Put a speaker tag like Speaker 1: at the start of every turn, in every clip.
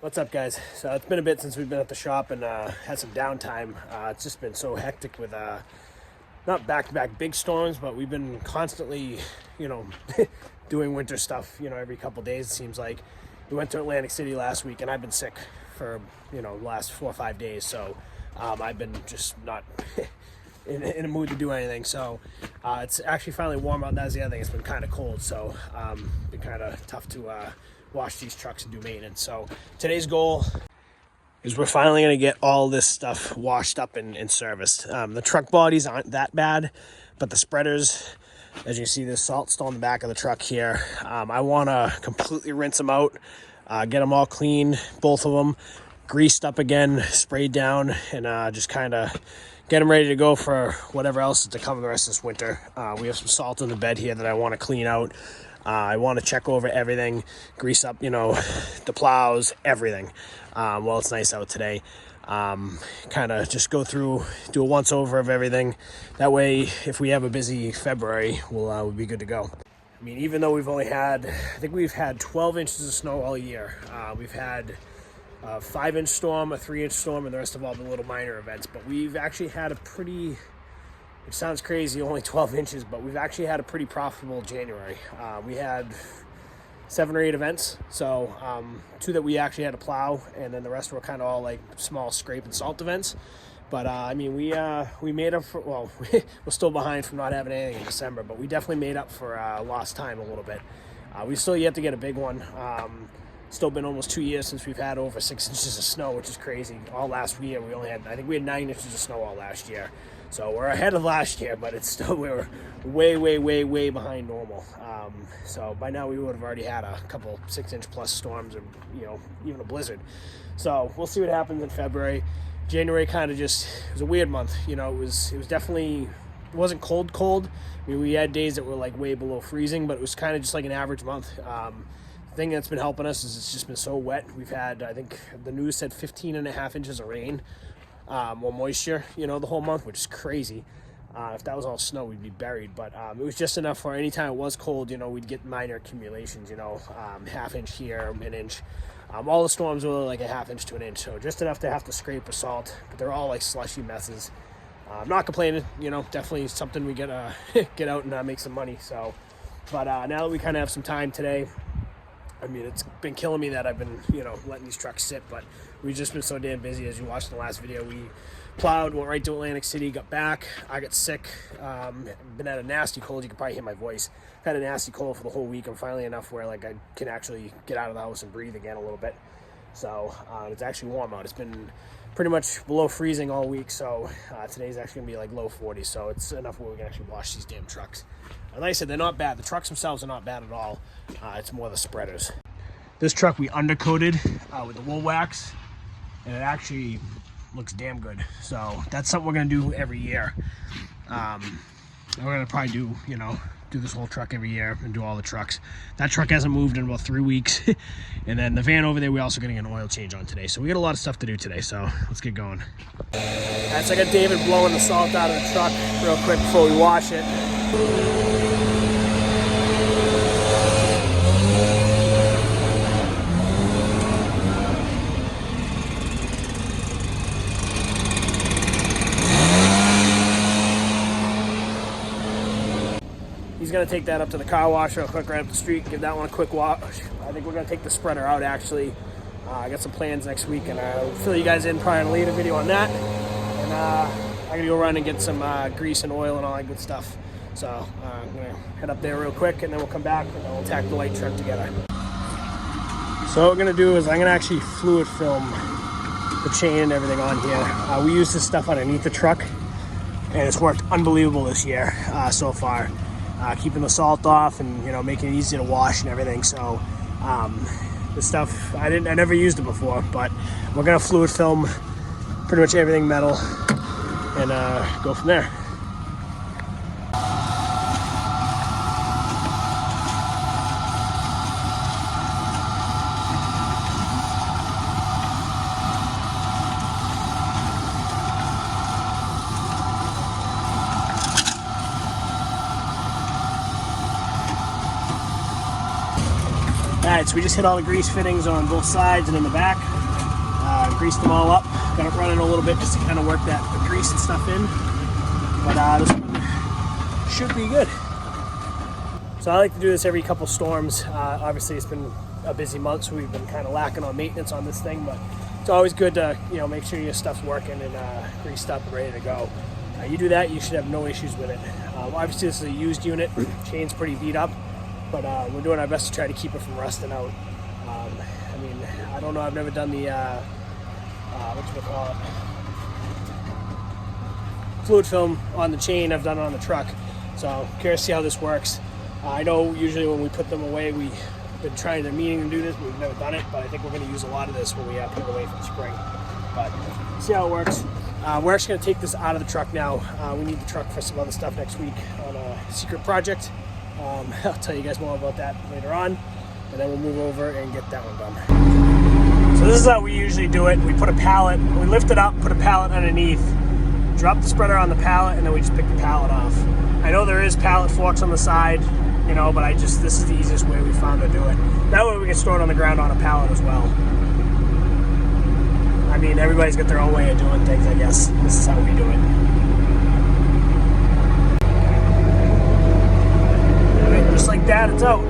Speaker 1: What's up, guys? So it's been a bit since we've been at the shop and had some downtime. It's just been so hectic with not back-to-back big storms, but we've been constantly, doing winter stuff, every couple days it seems like. We went to Atlantic City last week and I've been sick for, the last 4 or 5 days. So I've been just not in a mood to do anything. So it's actually finally warm out. That's the other thing. It's been kind of cold. So it's been kind of tough to wash these trucks and do maintenance. So today's goal is we're finally going to get all this stuff washed up and serviced. The truck bodies aren't that bad, but the spreaders, as you see, there's salt still on the back of the truck here. I want to completely rinse them out, get them all clean, both of them, greased up again, sprayed down, and just kind of get them ready to go for whatever else is to come the rest of this winter. We have some salt in the bed here that I want to clean out. I want to check over everything, grease up, the plows, everything. Well, it's nice out today. Kind of just go through, do a once over of everything. That way, if we have a busy February, we'll be good to go. I mean, even though I think we've had 12 inches of snow all year. We've had a 5-inch storm, a 3-inch storm, and the rest of all the little minor events. But we've actually had it sounds crazy, only 12 inches, but we've actually had a pretty profitable January. We had 7 or 8 events, so 2 that we actually had to plow, and then the rest were kind of all like small scrape and salt events. But I mean, we made up for, well, we're still behind from not having anything in December, but we definitely made up for lost time a little bit. We still yet to get a big one. Still been almost 2 years since we've had over 6 inches of snow, which is crazy. All last year, I think we had 9 inches of snow all last year. So we're ahead of last year, but it's still, we were way behind normal. So by now we would have already had a couple 6-inch plus storms or, even a blizzard. So we'll see what happens in February. January kind of just, it was a weird month. It was definitely, it wasn't cold. I mean, we had days that were like way below freezing, but it was kind of just like an average month. The thing that's been helping us is it's just been so wet. We've had, I think the news said 15.5 inches of rain. More moisture, the whole month, which is crazy. If that was all snow, we'd be buried. But it was just enough for any time it was cold, we'd get minor accumulations, half inch here, an inch. All the storms were like a half inch to an inch, so just enough to have to scrape or salt. But they're all like slushy messes. I'm not complaining, definitely something we get out and make some money. So, but now that we kind of have some time today, I mean, it's been killing me that I've been, letting these trucks sit, but we've just been so damn busy. As you watched in the last video, we plowed, went right to Atlantic City, got back. I got sick, been at a nasty cold. You can probably hear my voice. Had a nasty cold for the whole week. I'm finally enough where like I can actually get out of the house and breathe again a little bit. So it's actually warm out. It's been pretty much below freezing all week. So today's actually gonna be like low 40s. So it's enough where we can actually wash these damn trucks. And like I said, they're not bad. The trucks themselves are not bad at all. It's more the spreaders. This truck we undercoated with the wool wax, and it actually looks damn good. So that's something we're gonna do every year. We're gonna probably do this whole truck every year and do all the trucks. That truck hasn't moved in about 3 weeks. And then the van over there, we're also getting an oil change on today. So we got a lot of stuff to do today, so let's get going. Alright, so I got David blowing the salt out of the truck real quick before we wash it. He's going to take that up to the car wash real quick right up the street, give that one a quick wash. I think we're going to take the spreader out actually. I got some plans next week, and I'll fill you guys in probably in a later video on that. And I'm going to go run and get some grease and oil and all that good stuff. So I'm going to head up there real quick, and then we'll come back and then we'll tack the light truck together. So what we're going to do is I'm going to actually fluid film the chain and everything on here. We use this stuff underneath the truck, and it's worked unbelievable this year so far. Keeping the salt off and making it easy to wash and everything. So this stuff I never used it before, but we're gonna fluid film pretty much everything metal and go from there. right, so we just hit all the grease fittings on both sides and in the back. Greased them all up. Got it running a little bit just to kind of work that grease and stuff in. But this one should be good. So I like to do this every couple storms. Obviously, it's been a busy month, so we've been kind of lacking on maintenance on this thing. But it's always good to make sure your stuff's working and greased up and ready to go. You do that, you should have no issues with it. Obviously, this is a used unit. Chain's pretty beat up, but we're doing our best to try to keep it from rusting out. I mean, I don't know. I've never done the fluid film on the chain. I've done it on the truck, so curious to see how this works. I know usually when we put them away, we've been meaning to do this, but we've never done it. But I think we're going to use a lot of this when we put it away for the spring. But see how it works. We're actually going to take this out of the truck now. We need the truck for some other stuff next week on a secret project. I'll tell you guys more about that later on, and then we'll move over and get that one done. So this is how we usually do it. We put a pallet, we lift it up, put a pallet underneath, drop the spreader on the pallet, and then we just pick the pallet off. I know there is pallet forks on the side, but this is the easiest way we found to do it. That way we can store it on the ground on a pallet as well. I mean, everybody's got their own way of doing things, I guess. This is how we do it. All right, just like that, it's out.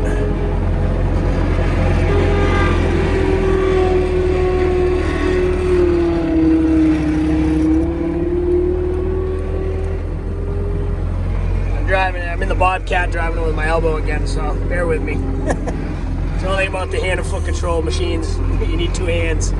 Speaker 1: I'm in the Bobcat driving it with my elbow again, so bear with me. It's only about the hand and foot control machines. You need two hands.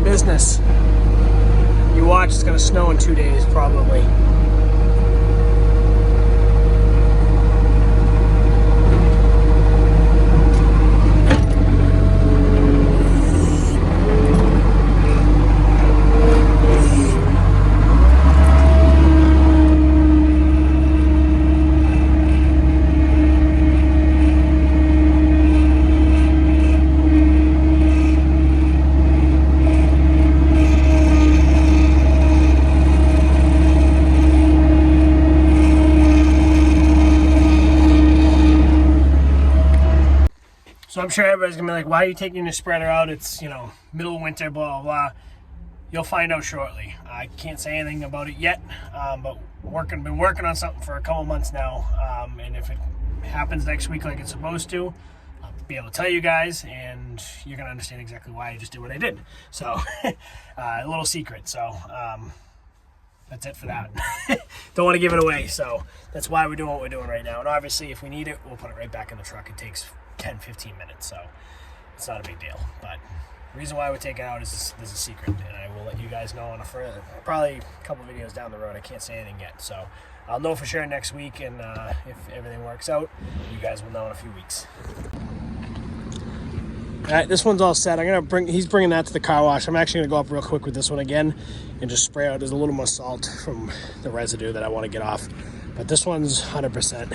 Speaker 1: Business. You watch, it's going to snow in 2 days probably. So I'm sure everybody's going to be like, why are you taking your spreader out? It's, middle of winter, blah, blah, blah. You'll find out shortly. I can't say anything about it yet, but been working on something for a couple months now. And if it happens next week like it's supposed to, I'll be able to tell you guys, and you're going to understand exactly why I just did what I did. So, a little secret. So, that's it for that. Don't want to give it away. So, that's why we're doing what we're doing right now. And obviously, if we need it, we'll put it right back in the truck. It takes 10-15 minutes, so it's not a big deal. But the reason why we take it out is there's a secret, and I will let you guys know on probably a couple videos down the road. I can't say anything yet, so I'll know for sure next week, and if everything works out, you guys will know in a few weeks. All right, this one's all set. He's bringing that to the car wash. I'm actually gonna go up real quick with this one again and just spray out. There's a little more salt from the residue that I want to get off, but this one's 100%.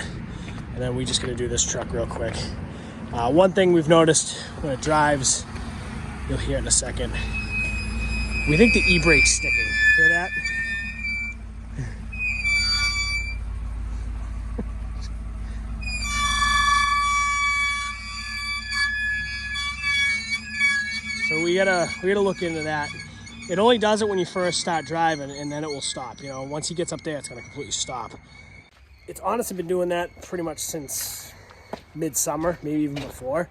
Speaker 1: And then we're just gonna do this truck real quick. One thing we've noticed when it drives, you'll hear it in a second. We think the e-brake's sticking. Hear that? So we gotta look into that. It only does it when you first start driving, and then it will stop. Once he gets up there, it's gonna completely stop. It's honestly been doing that pretty much since midsummer, maybe even before.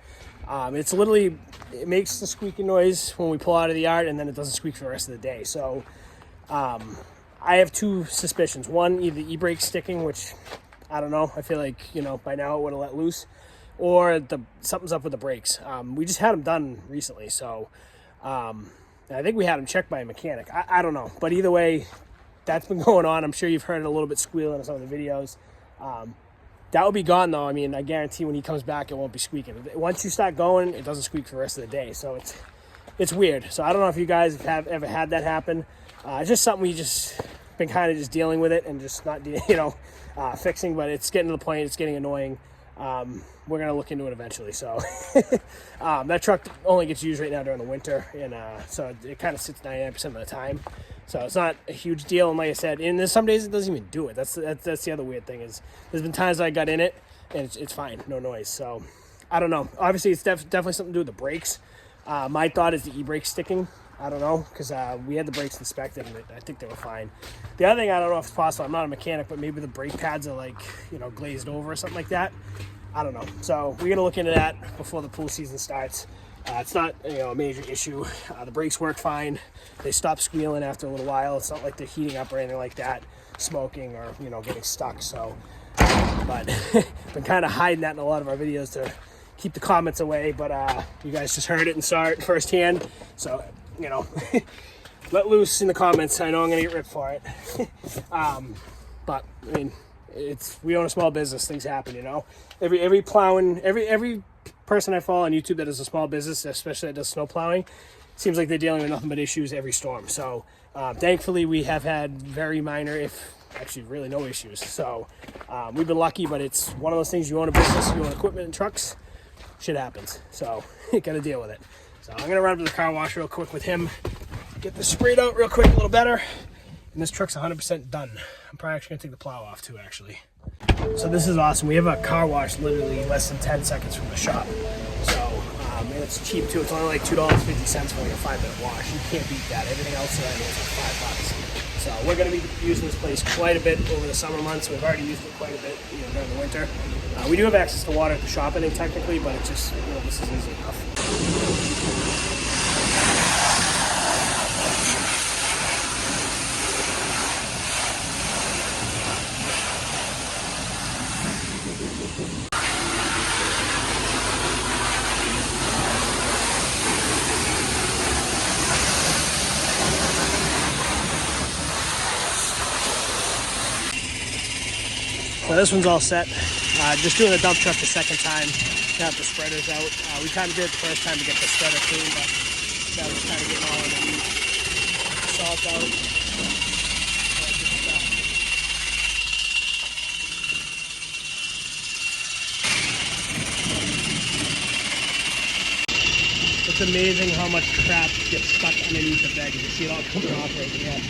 Speaker 1: It makes the squeaking noise when we pull out of the yard, and then it doesn't squeak for the rest of the day. So I have two suspicions. One, either the e-brake sticking, which I don't know. I feel like, by now it would have let loose, or something's up with the brakes. We just had them done recently, so I think we had them checked by a mechanic. I don't know, but either way, that's been going on. I'm sure you've heard it a little bit squealing in some of the videos. That will be gone though. I mean, I guarantee when he comes back, it won't be squeaking. Once you start going, it doesn't squeak for the rest of the day. So it's weird. So I don't know if you guys have ever had that happen. It's just something we just been kind of just dealing with it and just not, fixing. But it's getting to the point. It's getting annoying. We're gonna look into it eventually. So that truck only gets used right now during the winter, and so it kind of sits 99% of the time. So it's not a huge deal. And like I said, and there's some days it doesn't even do it. That's the other weird thing is there's been times I got in it and it's fine, no noise. So I don't know. Obviously, it's definitely something to do with the brakes. My thought is the e-brake sticking. I don't know, because we had the brakes inspected and I think they were fine. The other thing, I don't know if it's possible, I'm not a mechanic, but maybe the brake pads are like, glazed over or something like that. I don't know. So we're going to look into that before the pool season starts. It's not, a major issue. The brakes work fine. They stop squealing after a little while. It's not like they're heating up or anything like that, smoking or, getting stuck. So, but been kind of hiding that in a lot of our videos to keep the comments away. But you guys just heard it and saw it firsthand. So, let loose in the comments. I know I'm going to get ripped for it. But, I mean, we own a small business. Things happen, Every plowing, every person I follow on YouTube that is a small business, especially that does snow plowing, seems like they're dealing with nothing but issues every storm. So thankfully we have had very minor, if actually really no issues. So we've been lucky, but it's one of those things. You own a business, you own equipment and trucks, shit happens. So you got to deal with it. So I'm gonna run to the car wash real quick with him, get this sprayed out real quick, a little better. And this truck's 100% done. I'm probably actually gonna take the plow off too, actually. So this is awesome. We have a car wash literally less than 10 seconds from the shop. So, and it's cheap too. It's only like $2.50 for like a 5-minute wash. You can't beat that. Everything else that I know is like $5. So we're gonna be using this place quite a bit over the summer months. We've already used it quite a bit, during the winter. We do have access to water at the shop, I think, technically, but it's just, this is easy enough. So this one's all set. Just doing the dump truck the second time. Got the spreaders out. We kind of did it the first time to get the spreader clean, but that was kind of getting all underneath. Salt out. It's amazing how much crap gets stuck underneath the bed. You can see it all coming off right here.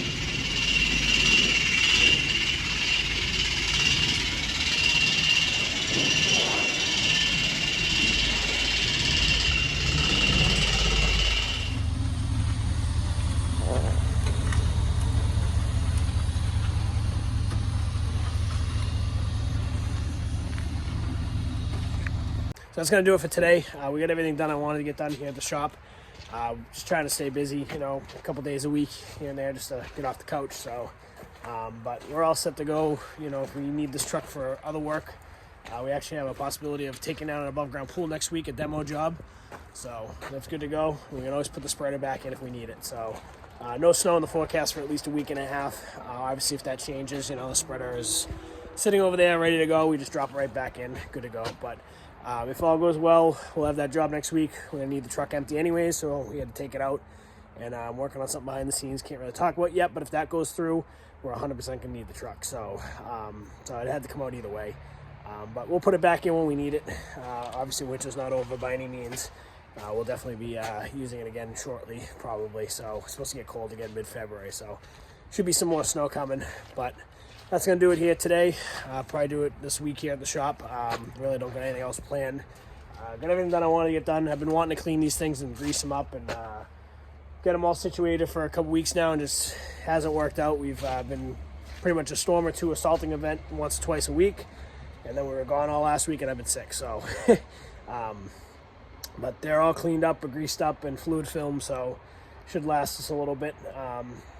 Speaker 1: So that's going to do it for today. We got everything done I wanted to get done here at the shop. Just trying to stay busy, a couple days a week here and there just to get off the couch. So, but we're all set to go. If we need this truck for other work, we actually have a possibility of taking down an above ground pool next week, a demo job. So that's good to go. We can always put the spreader back in if we need it. So no snow in the forecast for at least a week and a half. Obviously, if that changes, the spreader is sitting over there ready to go. We just drop it right back in, good to go. But if all goes well, we'll have that job next week. We're going to need the truck empty anyways, so we had to take it out. And I'm working on something behind the scenes. Can't really talk about it yet, but if that goes through, we're 100% going to need the truck. So it had to come out either way. But we'll put it back in when we need it. Obviously, winter's not over by any means. We'll definitely be using it again shortly, probably. So it's supposed to get cold again mid-February, so should be some more snow coming. But that's going to do it here today. Probably do it this week here at the shop. Really don't got anything else planned. Got everything done I wanted to get done. I've been wanting to clean these things and grease them up and get them all situated for a couple weeks now, and just hasn't worked out. We've been pretty much a storm or two assaulting event once or twice a week, and then we were gone all last week and I've been sick. So, but they're all cleaned up, greased up, and fluid filmed, so should last us a little bit.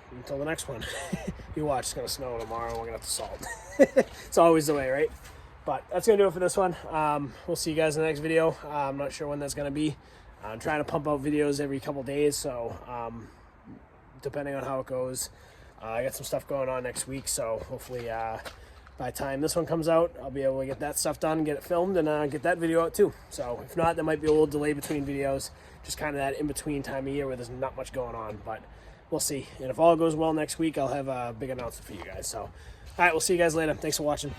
Speaker 1: Until the next one. You watch, it's going to snow tomorrow and we're going to have to salt. It's always the way, right? But that's going to do it for this one. We'll see you guys in the next video. I'm not sure when that's going to be. I'm trying to pump out videos every couple days, so depending on how it goes. I got some stuff going on next week, so hopefully by the time this one comes out, I'll be able to get that stuff done, get it filmed, and get that video out too. So if not, there might be a little delay between videos, just kind of that in-between time of year where there's not much going on, but we'll see. And if all goes well next week, I'll have a big announcement for you guys. So, all right, we'll see you guys later. Thanks for watching.